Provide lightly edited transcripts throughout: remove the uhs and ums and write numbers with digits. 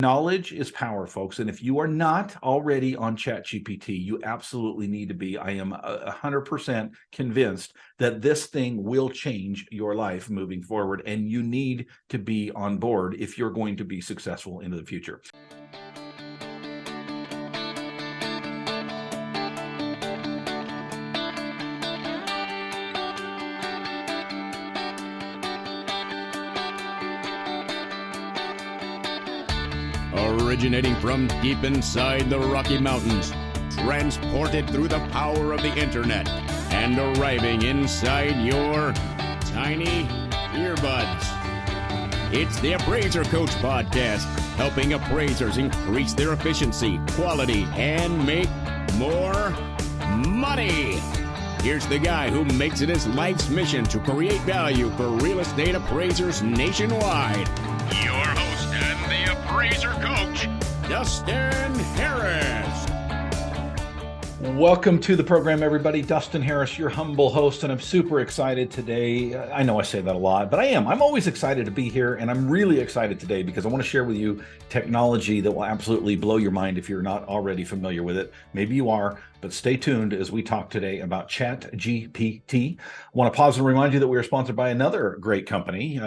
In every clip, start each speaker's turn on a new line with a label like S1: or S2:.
S1: Knowledge is power, folks. And if you are not already on Chat GPT, you absolutely need to be. I am 100% convinced that this thing will change your life moving forward. And you need to be on board if you're going to be successful into the future.
S2: Originating from deep inside the Rocky Mountains, transported through the power of the internet, and arriving inside your tiny earbuds. It's the Appraiser Coach Podcast, helping appraisers increase their efficiency, quality, and make more money. Here's the guy who makes it his life's mission to create value for real estate appraisers nationwide. Your host and the Appraiser Coach, Dustin Harris.
S1: Welcome to the program, everybody. Dustin Harris, your humble host, and I'm super excited today. I know I say that a lot, but I am. I'm always excited to be here, and I'm really excited today because I want to share with you technology that will absolutely blow your mind if you're not already familiar with it. Maybe you are, but stay tuned as we talk today about Chat GPT. I want to pause and remind you that we are sponsored by another great company.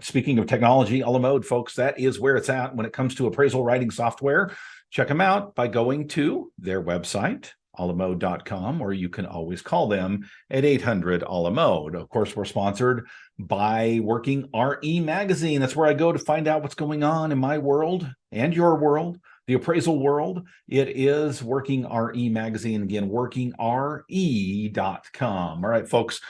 S1: Speaking of technology, a la mode, folks, that is where it's at when it comes to appraisal writing software. Check them out by going to their website, alamode.com, or you can always call them at 800-ALA-MODE. Of course, we're sponsored by Working RE Magazine. That's where I go to find out what's going on in my world and your world, the appraisal world. It is Working RE Magazine. Again, workingre.com. All right, folks.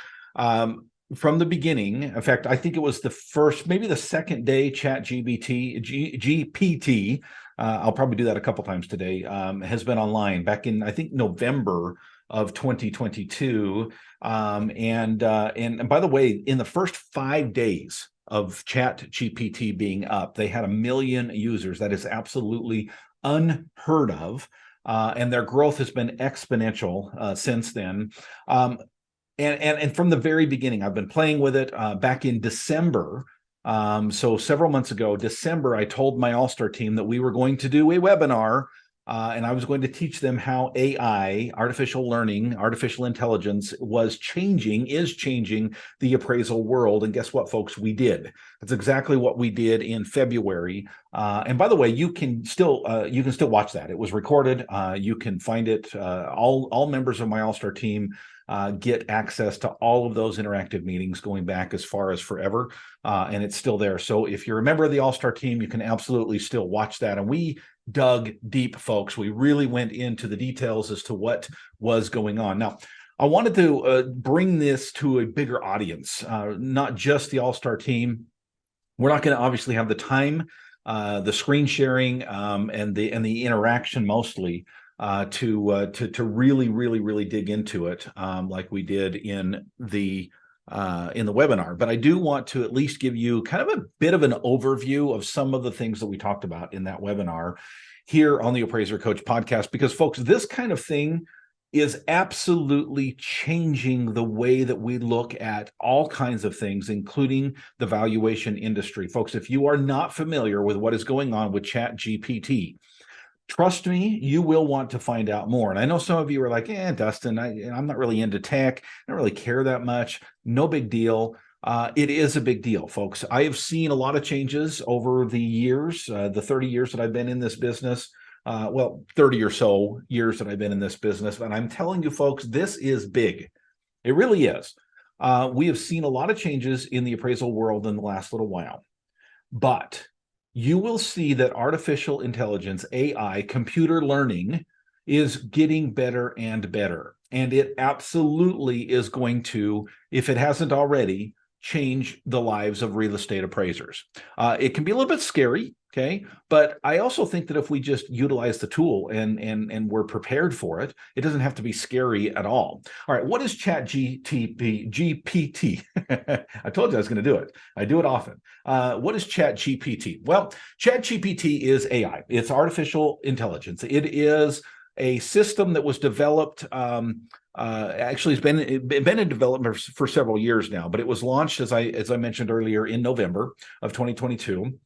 S1: From the beginning, in fact, I think it was the first, maybe the second day Chat GPT, I'll probably do that a couple times today, has been online back in, I think, November of 2022. And by the way, in the first 5 days of Chat GPT being up, they had 1 million users. That is absolutely unheard of. And their growth has been exponential since then. And from the very beginning, I've been playing with it back in December. So several months ago, December, I told my All-Star team that we were going to do a webinar and I was going to teach them how AI, artificial learning, artificial intelligence is changing the appraisal world. And guess what, folks? We did. That's exactly what we did in February. And by the way, you can still watch that. It was recorded. You can find it. All members of my All-Star team get access to all of those interactive meetings going back as far as forever, and it's still there. So if you're a member of the All-Star team, you can absolutely still watch that. And we dug deep, folks. We really went into the details as to what was going on. Now, I wanted to bring this to a bigger audience, not just the All-Star team. We're not going to obviously have the time, the screen sharing, and the interaction mostly to really dig into it like we did in the webinar. But I do want to at least give you kind of a bit of an overview of some of the things that we talked about in that webinar here on the Appraiser Coach Podcast, because folks, this kind of thing is absolutely changing the way that we look at all kinds of things, including the valuation industry. Folks, if you are not familiar with what is going on with Chat GPT, trust me, you will want to find out more. And I know some of you are like, Dustin, I'm not really into tech. I don't really care that much. No big deal. It is a big deal, folks. I have seen a lot of changes over the years, the 30 years that I've been in this business. 30 or so years that I've been in this business. And I'm telling you, folks, this is big. It really is. We have seen a lot of changes in the appraisal world in the last little while. But you will see that artificial intelligence, AI, computer learning is getting better and better. And it absolutely is going to, if it hasn't already, change the lives of real estate appraisers. It can be a little bit scary, okay? But I also think that if we just utilize the tool and we're prepared for it, it doesn't have to be scary at all. All right, what is Chat GPT? I told you I was going to do it. I do it often. What is Chat GPT? Well, Chat GPT is AI. It's artificial intelligence. It is a system that was developed, actually it's been in development for several years now, but it was launched, as I mentioned earlier, in November of 2022.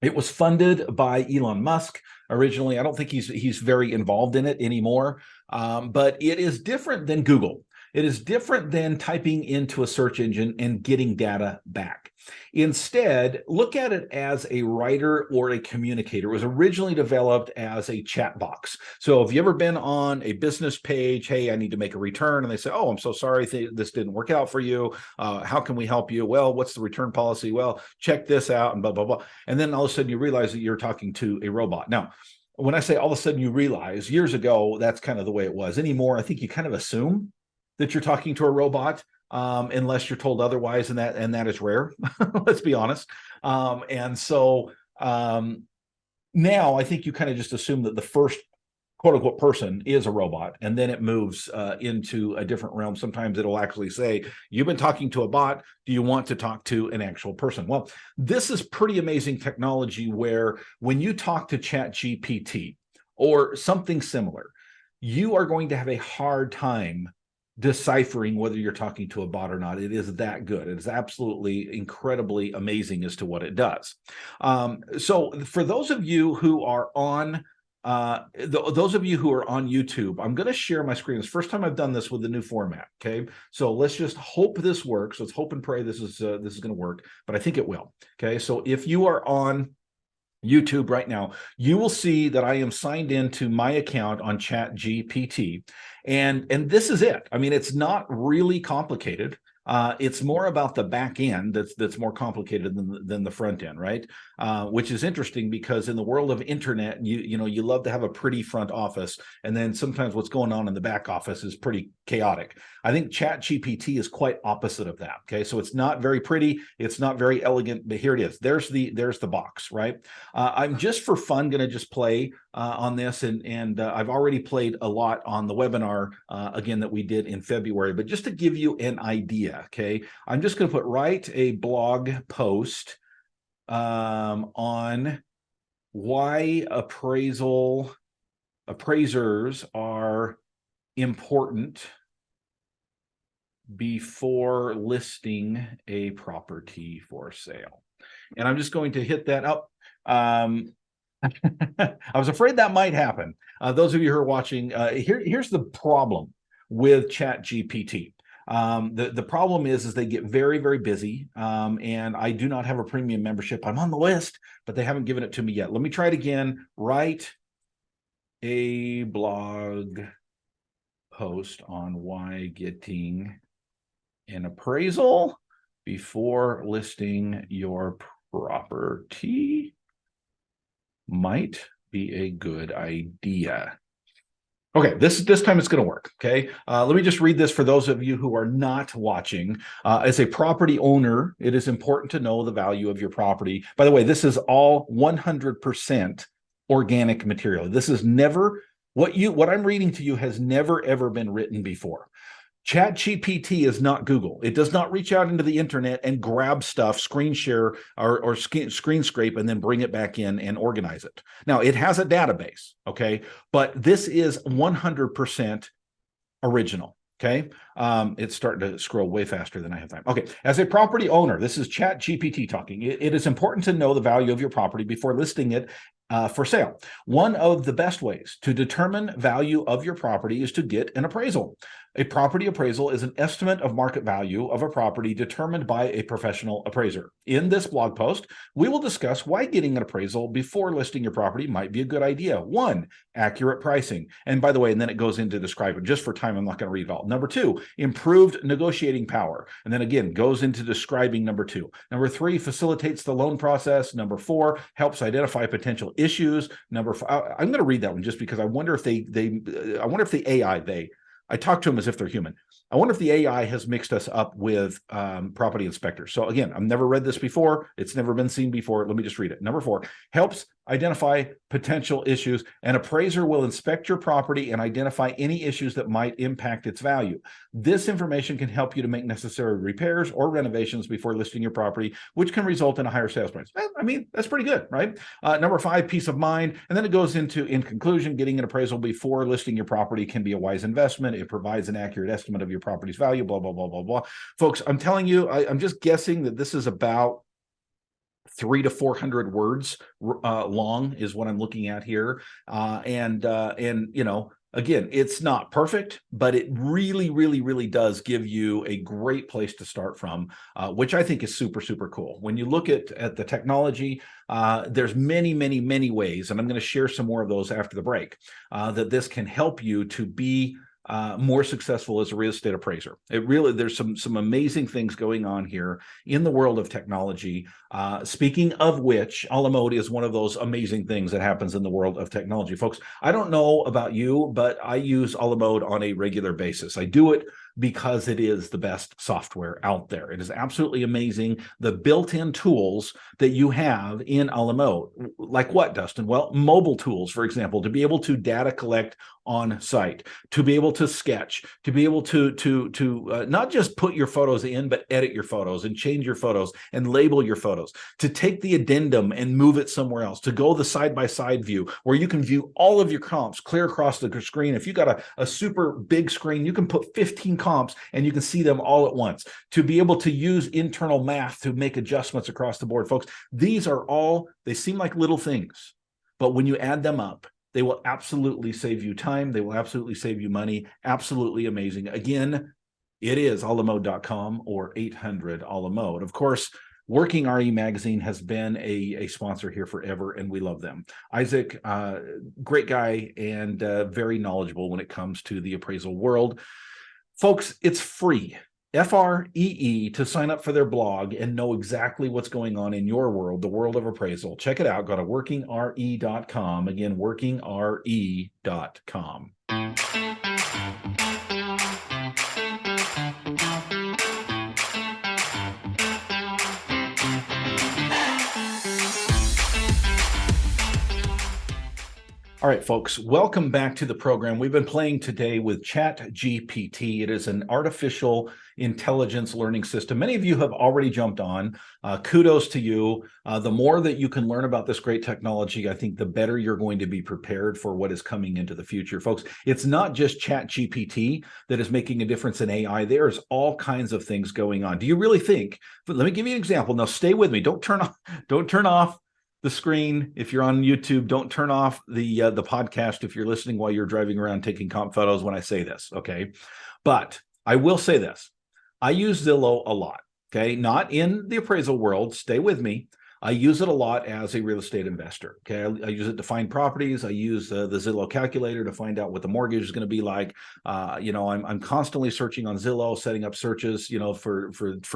S1: It was funded by Elon Musk originally. I don't think he's very involved in it anymore, but it is different than Google. It is different than typing into a search engine and getting data back. Instead, look at it as a writer or a communicator. It was originally developed as a chat box. So if you ever been on a business page, hey, I need to make a return, and they say, oh, I'm so sorry, this didn't work out for you. How can we help you? Well, what's the return policy? Well, check this out, and blah, blah, blah. And then all of a sudden you realize that you're talking to a robot. Now, when I say all of a sudden you realize, years ago, that's kind of the way it was. Anymore, I think you kind of assume that you're talking to a robot, unless you're told otherwise, and that is rare. Let's be honest. And so now I think you kind of just assume that the first quote unquote person is a robot, and then it moves into a different realm. Sometimes it'll actually say, you've been talking to a bot, do you want to talk to an actual person? Well, this is pretty amazing technology where when you talk to Chat GPT or something similar, you are going to have a hard time deciphering whether you're talking to a bot or not. It is that good. It is absolutely incredibly amazing as to what it does. So for those of you who are on those of you who are on YouTube, I'm going to share my screen. It's the first time I've done this with the new format. Okay, so let's just hope this works. Let's hope and pray this is going to work, but I think it will. Okay, so if you are on YouTube right now, you will see that I am signed into my account on Chat GPT, and this is it. I mean, it's not really complicated. It's more about the back end that's more complicated than the front end, right? Which is interesting because in the world of internet, you love to have a pretty front office, and then sometimes what's going on in the back office is pretty chaotic. I think Chat GPT is quite opposite of that. Okay, so it's not very pretty, it's not very elegant, but here it is. There's the box, right? I'm just for fun going to just play on this, and I've already played a lot on the webinar again that we did in February, but just to give you an idea, okay, I'm just going to write a blog post on why appraisers are important before listing a property for sale. And I'm just going to hit that up. I was afraid that might happen. Those of you who are watching, here's the problem with Chat GPT. The problem is they get very, very busy, and I do not have a premium membership. I'm on the list, but they haven't given it to me yet. Let me try it again. Write a blog post on why getting an appraisal before listing your property might be a good idea. Okay, this time it's going to work. Okay, let me just read this for those of you who are not watching. As a property owner, it is important to know the value of your property. By the way, this is all 100% organic material. This is never what I'm reading to you has never ever been written before. Chat GPT is not Google. It does not reach out into the internet and grab stuff, screen share or screen scrape, and then bring it back in and organize it. Now, it has a database, okay? But this is 100% original, okay? It's starting to scroll way faster than I have time. Okay, as a property owner, this is Chat GPT talking. It is important to know the value of your property before listing it for sale. One of the best ways to determine value of your property is to get an appraisal. A property appraisal is an estimate of market value of a property determined by a professional appraiser. In this blog post, we will discuss why getting an appraisal before listing your property might be a good idea. 1, accurate pricing. And by the way, and then it goes into describing, just for time, I'm not going to read it all. Number 2, improved negotiating power. And then again, goes into describing number 2. Number 3, facilitates the loan process. Number 4, helps identify potential issues. Number 5, I'm going to read that one just because I wonder if I talk to them as if they're human. I wonder if the AI has mixed us up with property inspectors. So again, I've never read this before. It's never been seen before. Let me just read it. Number 4, helps identify potential issues. An appraiser will inspect your property and identify any issues that might impact its value. This information can help you to make necessary repairs or renovations before listing your property, which can result in a higher sales price. I mean, that's pretty good, right? Number 5, peace of mind. And then it goes into, in conclusion, getting an appraisal before listing your property can be a wise investment. It provides an accurate estimate of your property's value, blah, blah, blah, blah, blah. Folks, I'm telling you, I'm just guessing that this is about 300 to 400 words long is what I'm looking at here. And you know, again, it's not perfect, but it really, really, really does give you a great place to start from, which I think is super, super cool. When you look at the technology, there's many, many, many ways, and I'm going to share some more of those after the break, that this can help you to be more successful as a real estate appraiser. It really, there's some amazing things going on here in the world of technology. Speaking of which, a la mode is one of those amazing things that happens in the world of technology. Folks, I don't know about you, but I use a la mode on a regular basis. I do it because it is the best software out there. It is absolutely amazing. The built-in tools that you have in a la mode, like what, Dustin? Well, mobile tools, for example, to be able to data collect on site, to be able to sketch, to be able to not just put your photos in, but edit your photos and change your photos and label your photos, to take the addendum and move it somewhere else, to go the side-by-side view where you can view all of your comps clear across the screen. If you got a super big screen, you can put 15 comps and you can see them all at once, to be able to use internal math to make adjustments across the board. Folks, these are all, they seem like little things, but when you add them up, they will absolutely save you time. They will absolutely save you money. Absolutely amazing. Again, it is alamode.com or 800 alamode. Of course, Working RE Magazine has been a sponsor here forever, and we love them. Isaac, great guy and very knowledgeable when it comes to the appraisal world. Folks, it's free. FREE to sign up for their blog and know exactly what's going on in your world, the world of appraisal. Check it out. Go to workingre.com. Again, workingre.com. All right, folks, welcome back to the program. We've been playing today with Chat GPT. It is an artificial intelligence learning system. Many of you have already jumped on. Kudos to you. The more that you can learn about this great technology, I think the better you're going to be prepared for what is coming into the future. Folks, it's not just Chat GPT that is making a difference in AI. There's all kinds of things going on. Do you really think, but let me give you an example. Now, stay with me. Don't turn off the screen. If you're on YouTube, don't turn off the podcast if you're listening while you're driving around taking comp photos when I say this, okay? But I will say this. I use Zillow a lot, okay? Not in the appraisal world. Stay with me. I use it a lot as a real estate investor, okay? I use it to find properties. I use the Zillow calculator to find out what the mortgage is going to be like. You know, I'm constantly searching on Zillow, setting up searches, you know, for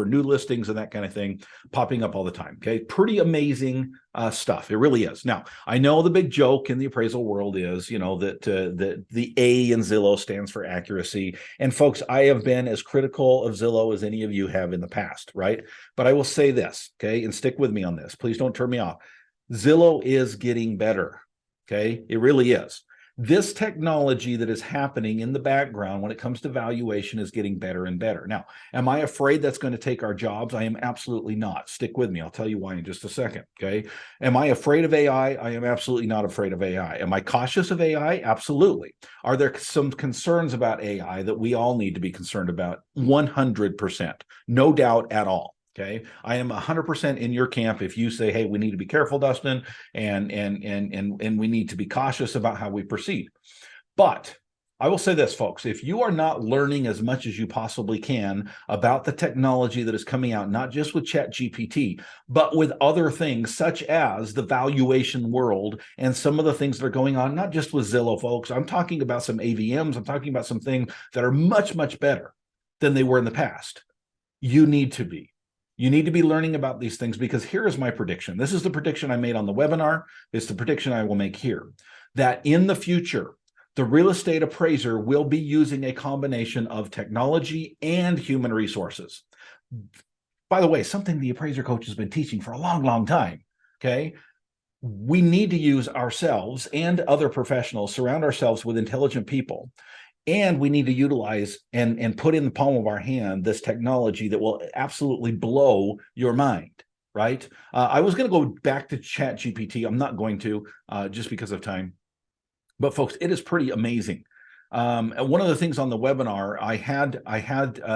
S1: new listings and that kind of thing, popping up all the time, okay? Pretty amazing stuff. It really is. Now, I know the big joke in the appraisal world is, you know, that the A in Zillow stands for accuracy. And folks, I have been as critical of Zillow as any of you have in the past, right? But I will say this, okay, and stick with me on this. Please don't turn me off. Zillow is getting better, okay? It really is. This technology that is happening in the background when it comes to valuation is getting better and better. Now, am I afraid that's going to take our jobs? I am absolutely not. Stick with me. I'll tell you why in just a second, okay? Am I afraid of AI? I am absolutely not afraid of AI. Am I cautious of AI? Absolutely. Are there some concerns about AI that we all need to be concerned about? 100%. No doubt at all. Okay, I am 100% in your camp if you say, hey, we need to be careful, Dustin, and we need to be cautious about how we proceed. But I will say this, folks, if you are not learning as much as you possibly can about the technology that is coming out, not just with Chat GPT, but with other things such as the valuation world and some of the things that are going on, not just with Zillow, folks. I'm talking about some AVMs. I'm talking about some things that are much, much better than they were in the past. You need to be. You need to be learning about these things, because here is my prediction. This is the prediction I made on the webinar. It's the prediction I will make here, that in the future, the real estate appraiser will be using a combination of technology and human resources. By the way, something the appraiser coach has been teaching for a long, long time, okay? We need to use ourselves and other professionals, surround ourselves with intelligent people. And we need to utilize and put in the palm of our hand this technology that will absolutely blow your mind, right? I was going to go back to Chat GPT. I'm not going to just because of time. But folks, it is pretty amazing. And one of the things on the webinar, I had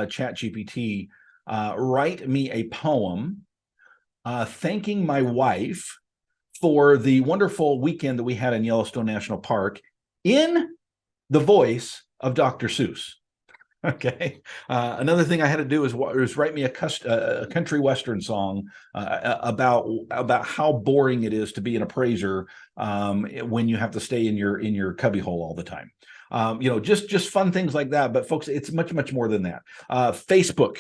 S1: Chat GPT write me a poem thanking my wife for the wonderful weekend that we had in Yellowstone National Park in the voice of Dr. Seuss. Okay. Another thing I had to do is write me a country western song about how boring it is to be an appraiser when you have to stay in your cubbyhole all the time. Just fun things like that. But folks, it's much more than that. Facebook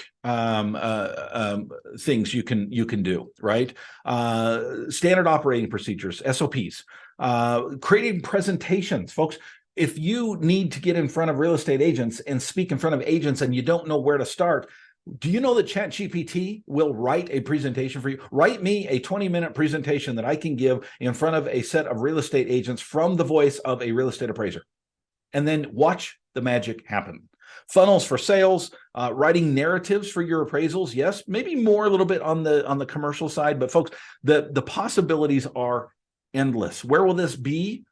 S1: things you can do, right? Standard operating procedures, SOPs, creating presentations, folks. If you need to get in front of real estate agents and speak in front of agents and you don't know where to start, do you know that Chat GPT will write a presentation for you? Write me a 20-minute presentation that I can give in front of a set of real estate agents from the voice of a real estate appraiser. And then watch the magic happen. Funnels for sales, writing narratives for your appraisals. Yes, maybe more a little bit on the commercial side, but folks, the possibilities are endless. Where will this be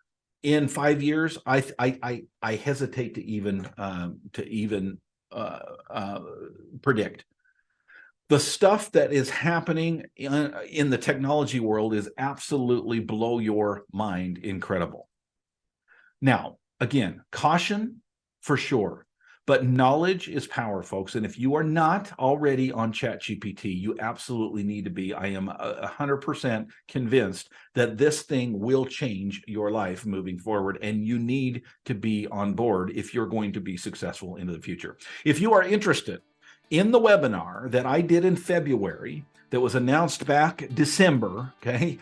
S1: in 5 years? I hesitate to even predict. The stuff that is happening in the technology world is absolutely blow your mind incredible. Now, again, caution for sure, but knowledge is power, folks. And if you are not already on Chat GPT, you absolutely need to be. I am 100% convinced that this thing will change your life moving forward, and you need to be on board if you're going to be successful into the future. If you are interested in the webinar that I did in February that was announced back December, okay,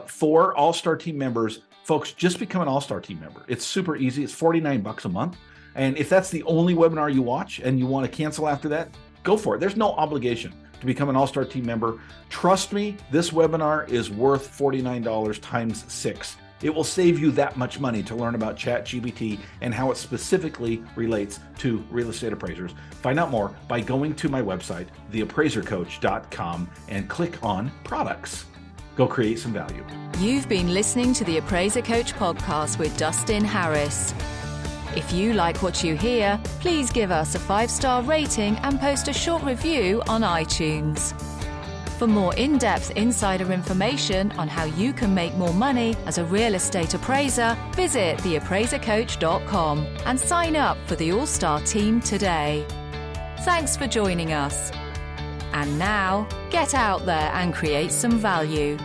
S1: for All-Star team members, folks, just become an All-Star team member. It's super easy. It's $49 a month. And if that's the only webinar you watch and you want to cancel after that, go for it. There's no obligation to become an All-Star team member. Trust me, this webinar is worth $49 times 6. It will save you that much money to learn about Chat GPT and how it specifically relates to real estate appraisers. Find out more by going to my website, theappraisercoach.com, and click on products. Go create some value.
S3: You've been listening to the Appraiser Coach podcast with Dustin Harris. If you like what you hear, please give us a 5-star rating and post a short review on iTunes. For more in-depth insider information on how you can make more money as a real estate appraiser, visit theappraisercoach.com and sign up for the All-Star team today. Thanks for joining us. And now, get out there and create some value.